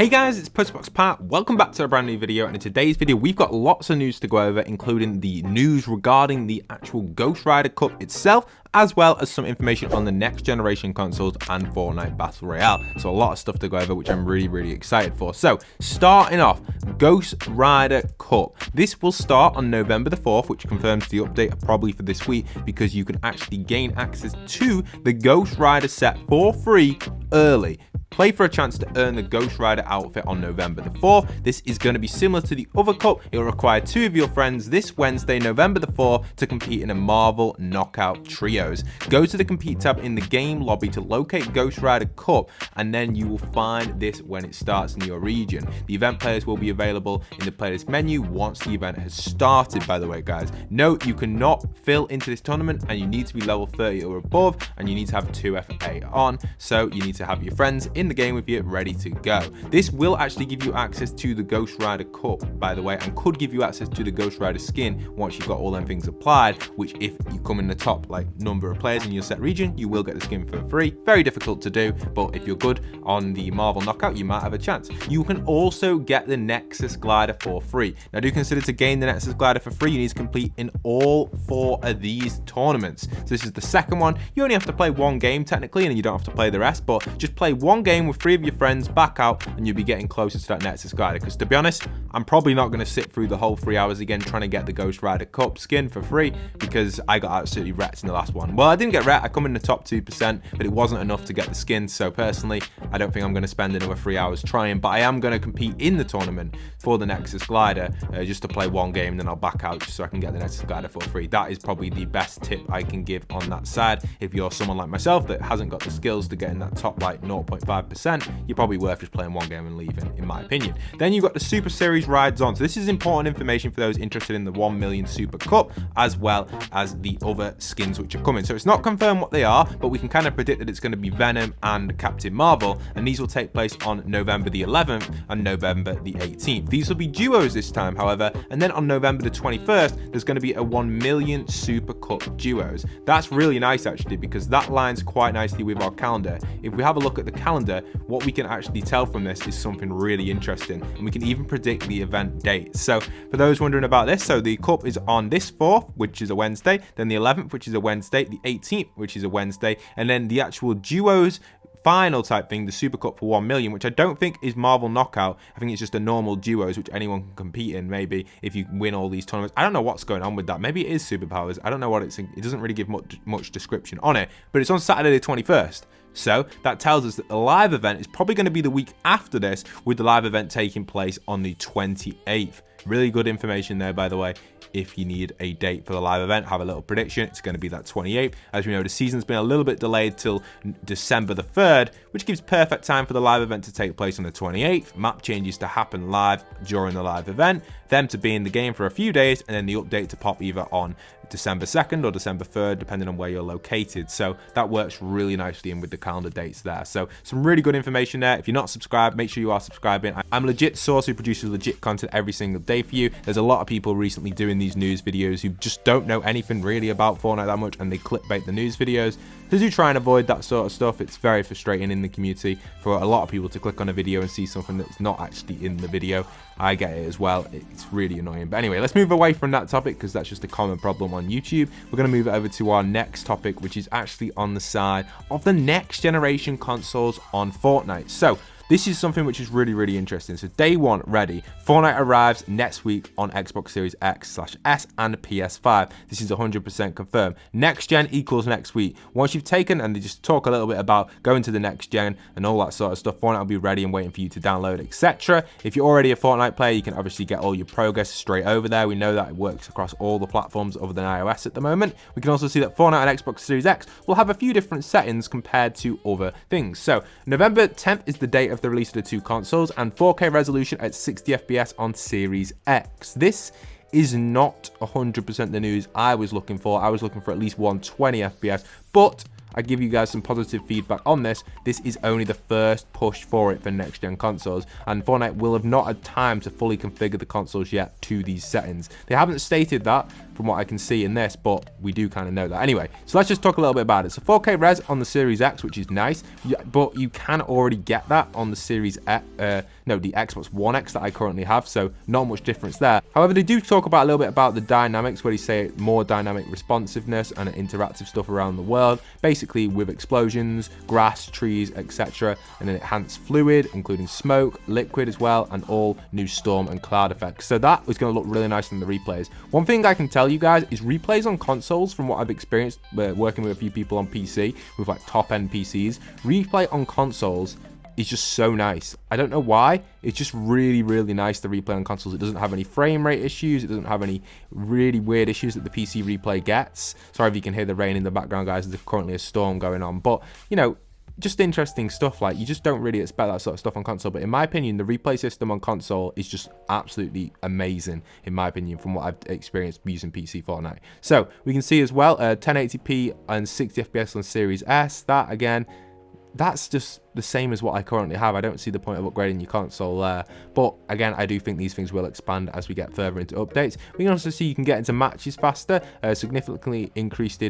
Hey guys, it's postboxpat. Welcome back to a brand new video, and in today's video we've got lots of news to go over, including the news regarding the actual Ghost Rider Cup itself, as well as some information on the next generation consoles and Fortnite Battle Royale. So a lot of stuff to go over, which I'm really excited for. So starting off, Ghost Rider Cup. This will start on November the 4th, which confirms the update probably for this week, because you can actually gain access to the Ghost Rider set for free early. Play for a chance to earn the Ghost Rider outfit on November the 4th. This is going to be similar to the other cup. It will require 2 of your friends this Wednesday, November the 4th, to compete in a Marvel Knockout Trios. Go to the Compete tab in the game lobby to locate Ghost Rider Cup, and then you will find this when it starts in your region. The event players will be available in the playlist menu once the event has started, by the way, guys. Note, you cannot fill into this tournament, and you need to be level 30 or above, and you need to have 2 FA on, so you need to have your friends in the game with you ready to go. This will actually give you access to the Ghost Rider Cup, by the way, and could give you access to the Ghost Rider skin once you've got all them things applied, which if you come in the top number of players in your set region, you will get the skin for free. Very difficult to do, but if you're good on the Marvel Knockout, you might have a chance. You can also get the Nexus glider for free. Now, do consider to gain the Nexus glider for free, you need to complete in all 4 of these tournaments. So this is the second one. You only have to play 1 game technically, and you don't have to play the rest, but just play 1 game with 3 of your friends, back out, and you'll be getting closer to that Nexus glider. Because to be honest, I'm probably not going to sit through the whole 3 hours again trying to get the Ghost Rider Cup skin for free, because I got absolutely wrecked in the last one. Well, I didn't get wrecked, I come in the top 2%, but it wasn't enough to get the skin. So personally, I don't think I'm going to spend another 3 hours trying, but I am going to compete in the tournament for the Nexus glider, just to play 1 game, then I'll back out just so I can get the Nexus glider for free. That is probably the best tip I can give on that side. If you're someone like myself that hasn't got the skills to get in that top 0.5%, you're probably worth just playing 1 game and leaving, in my opinion. Then you've got the Super Series rides on. So this is important information for those interested in the 1 million Super Cup, as well as the other skins which are coming. So it's not confirmed what they are, but we can kind of predict that it's going to be Venom and Captain Marvel, and these will take place on November the 11th and November the 18th. These will be duos this time, however, and then on November the 21st, there's going to be a 1 million Super Cup duos. That's really nice, actually, because that lines quite nicely with our calendar. If we have a look at the calendar, what we can actually tell from this is something really interesting, and we can even predict the event date. So for those wondering about this, so the cup is on this 4th, which is a Wednesday, then the 11th, which is a Wednesday, the 18th, which is a Wednesday, and then the actual duos final type thing, the Super Cup for 1 million, which I don't think is Marvel Knockout. I think it's just a normal duos which anyone can compete in, maybe, if you win all these tournaments. I don't know what's going on with that. Maybe it is superpowers. I don't know what it doesn't really give much description on it, but it's on Saturday the 21st. So that tells us that the live event is probably going to be the week after this, with the live event taking place on the 28th. Really good information there, by the way. If you need a date for the live event, have a little prediction. It's going to be that 28th. As we know, the season's been a little bit delayed till December the 3rd, which gives perfect time for the live event to take place on the 28th. Map changes to happen live during the live event, them to be in the game for a few days, and then the update to pop either on December 2nd or December 3rd, depending on where you're located. So that works really nicely in with the calendar dates there. So some really good information there. If you're not subscribed, make sure you are subscribing. I'm a legit source who produces legit content every single day for you. There's a lot of people recently doing these news videos who just don't know anything really about Fortnite that much, and they clickbait the news videos. So do try and avoid that sort of stuff. It's very frustrating in the community for a lot of people to click on a video and see something that's not actually in the video. I get it as well. It's really annoying. But anyway, let's move away from that topic, because that's just a common problem on YouTube. We're going to move it over to our next topic, which is actually on the side of the next generation consoles on Fortnite. So this is something which is really interesting. So day 1 ready. Fortnite arrives next week on Xbox Series X/S and PS5. This is 100% confirmed. Next gen equals next week. Once you've taken, and they just talk a little bit about going to the next gen and all that sort of stuff, Fortnite will be ready and waiting for you to download, etc. If you're already a Fortnite player, you can obviously get all your progress straight over there. We know that it works across all the platforms other than iOS at the moment. We can also see that Fortnite and Xbox Series X will have a few different settings compared to other things. So November 10th is the date of the release of the 2 consoles, and 4K resolution at 60 FPS on Series X. This is not 100% the news I was looking for. I was looking for at least 120 FPS, but I give you guys some positive feedback on this. This is only the first push for it for next gen consoles, and Fortnite will have not had time to fully configure the consoles yet to these settings. They haven't stated that from what I can see in this, but we do kind of know that. Anyway, so let's just talk a little bit about it. So 4K res on the Series X, which is nice, but you can already get that on the Series X, no, the Xbox One X that I currently have, so not much difference there. However, they do talk about a little bit about the dynamics, where they say more dynamic responsiveness and interactive stuff around the world, basically with explosions, grass, trees, etc., and an enhanced fluid, including smoke, liquid as well, and all new storm and cloud effects. So that is going to look really nice in the replays. One thing I can tell you guys is replays on consoles, from what I've experienced working with a few people on PC, with like top-end PCs, replay on consoles is just so nice. I don't know why. It's just really, really nice to replay on consoles. It doesn't have any frame rate issues. It doesn't have any really weird issues that the PC replay gets. Sorry if you can hear the rain in the background, guys. There's currently a storm going on. But, you know, just interesting stuff. Like, you just don't really expect that sort of stuff on console. But in my opinion, the replay system on console is just absolutely amazing, in my opinion, from what I've experienced using PC Fortnite. So we can see as well 1080p and 60 FPS on Series S. That, again, that's just the same as what I currently have. I don't see the point of upgrading your console there. But again, I do think these things will expand as we get further into updates. We can also see you can get into matches faster, significantly increased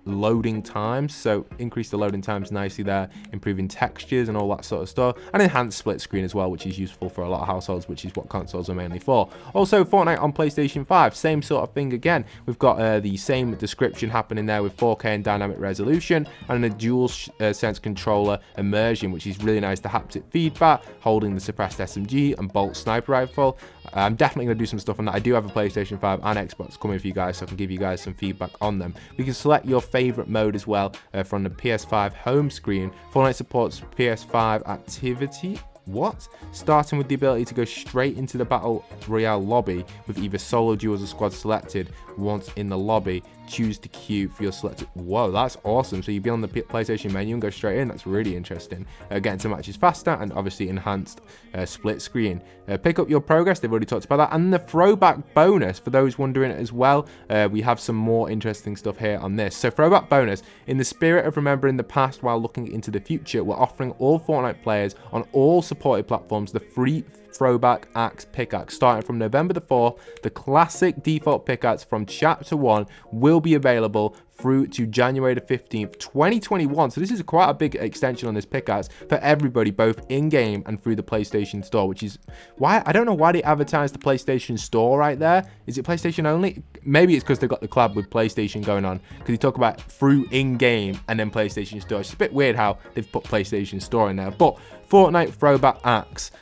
loading times, so increase the loading times nicely there, improving textures and all that sort of stuff, and enhanced split screen as well, which is useful for a lot of households, which is what consoles are mainly for. Also, Fortnite on PlayStation 5, same sort of thing again. We've got the same description happening there with 4K and dynamic resolution, and a dual sense controller immersion, which is really nice. The haptic feedback, holding the suppressed SMG and bolt sniper rifle. I'm definitely going to do some stuff on that. I do have a PlayStation 5 and Xbox coming for you guys, so I can give you guys some feedback on them. We can select your favorite mode as well from the PS5 home screen. Fortnite supports PS5 activity. What? Starting with the ability to go straight into the Battle Royale lobby with either solo, duos, or squad selected. Once in the lobby, choose to queue for your selected. Whoa, that's awesome. So you'd be on the PlayStation menu and go straight in. That's really interesting. Getting to matches faster, and obviously enhanced split screen. Pick up your progress. They've already talked about that. And the throwback bonus, for those wondering as well, we have some more interesting stuff here on this. So throwback bonus, in the spirit of remembering the past while looking into the future, we're offering all Fortnite players on all supported platforms the free throwback axe pickaxe. Starting from November the 4th, the classic default pickaxe from chapter 1 will be available through to January the 15th, 2021. So this is quite a big extension on this pickaxe for everybody, both in-game and through the PlayStation Store, which is why I don't know why they advertise the PlayStation Store right there. Is it PlayStation only? Maybe it's because they've got the collab with PlayStation going on, because you talk about through in-game and then PlayStation Store. It's a bit weird how they've put PlayStation Store in there. But Fortnite throwback axe,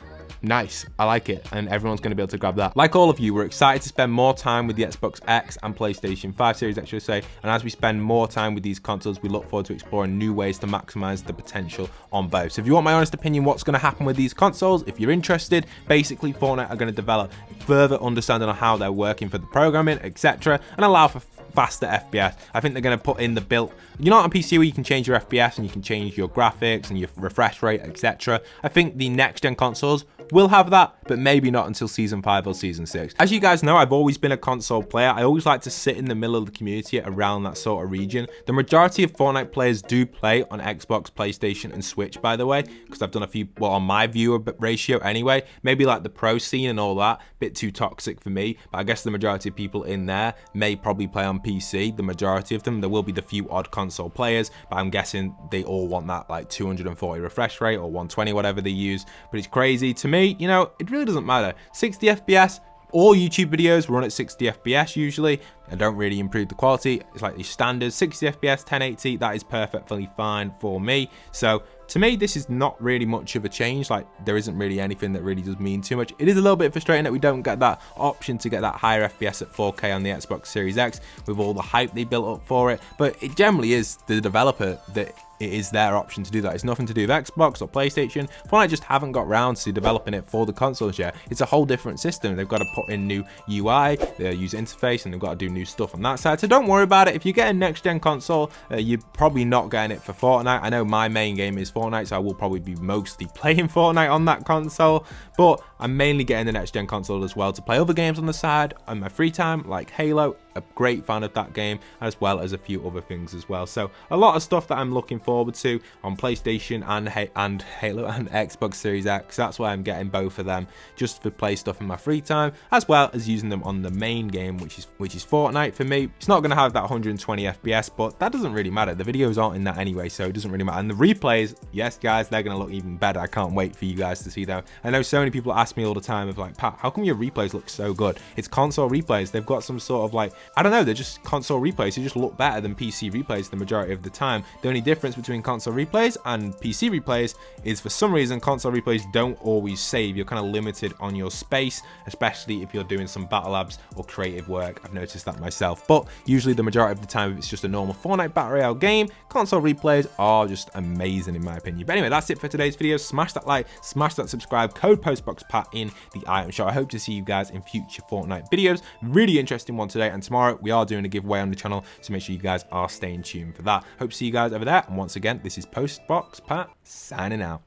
nice, I like it, and everyone's going to be able to grab that. Like all of you, we're excited to spend more time with the Xbox X and PlayStation 5 Series X, should I say, and as we spend more time with these consoles, we look forward to exploring new ways to maximize the potential on both. So if you want my honest opinion, what's going to happen with these consoles, if you're interested, basically Fortnite are going to develop further understanding on how they're working for the programming, etc., and allow for faster FPS. I think they're going to put in the built, you know, on PC where you can change your FPS and you can change your graphics and your refresh rate, etc. I think the next gen consoles will have that, but maybe not until Season 5 or Season 6. As you guys know, I've always been a console player. I always like to sit in the middle of the community around that sort of region. The majority of Fortnite players do play on Xbox, PlayStation, and Switch, by the way, because I've done a few, well, on my viewer ratio anyway. Maybe like the pro scene and all that, bit too toxic for me, but I guess the majority of people in there may probably play on PC, the majority of them. There will be the few odd console players, but I'm guessing they all want that like 240 refresh rate or 120, whatever they use. But it's crazy to me. You know, it really doesn't matter. 60 FPS, all YouTube videos run at 60 FPS usually. I don't really improve the quality. It's like the standard 60 FPS, 1080. That is perfectly fine for me. So to me, this is not really much of a change. Like, there isn't really anything that really does mean too much. It is a little bit frustrating that we don't get that option to get that higher FPS at 4K on the Xbox Series X with all the hype they built up for it. But it generally is the developer that it is their option to do that. It's nothing to do with Xbox or PlayStation. Fortnite just haven't got round to developing it for the consoles yet. It's a whole different system. They've got to put in new UI, their user interface, and they've got to do new stuff on that side. So don't worry about it. If you get a next-gen console, you're probably not getting it for Fortnite. I know my main game is Fortnite, so I will probably be mostly playing Fortnite on that console, but I'm mainly getting the next-gen console as well to play other games on the side on my free time, like Halo, a great fan of that game, as well as a few other things as well. So a lot of stuff that I'm looking forward to on PlayStation and Halo and Xbox Series X. That's why I'm getting both of them, just for play stuff in my free time, as well as using them on the main game, which is Fortnite for me. It's not going to have that 120 FPS, but that doesn't really matter. The videos aren't in that anyway, so it doesn't really matter. And the replays, yes guys, they're going to look even better. I can't wait for you guys to see them. I know so many people ask me all the time of like, Pat, how come your replays look so good? It's console replays. They've got some sort of like, I don't know, they're just console replays. They just look better than PC replays the majority of the time. The only difference between console replays and PC replays is, for some reason, console replays don't always save. You're kind of limited on your space, especially if you're doing some battle labs or creative work. I've noticed that myself, but usually the majority of the time, if it's just a normal Fortnite Battle Royale game, console replays are just amazing in my opinion. But anyway, that's it for today's video. Smash that like, smash that subscribe, code postboxpat in the item shop. I hope to see you guys in future Fortnite videos. Really interesting one today, and tomorrow we are doing a giveaway on the channel, so make sure you guys are staying tuned for that. Hope to see you guys over there, and once again, this is postboxpat signing out.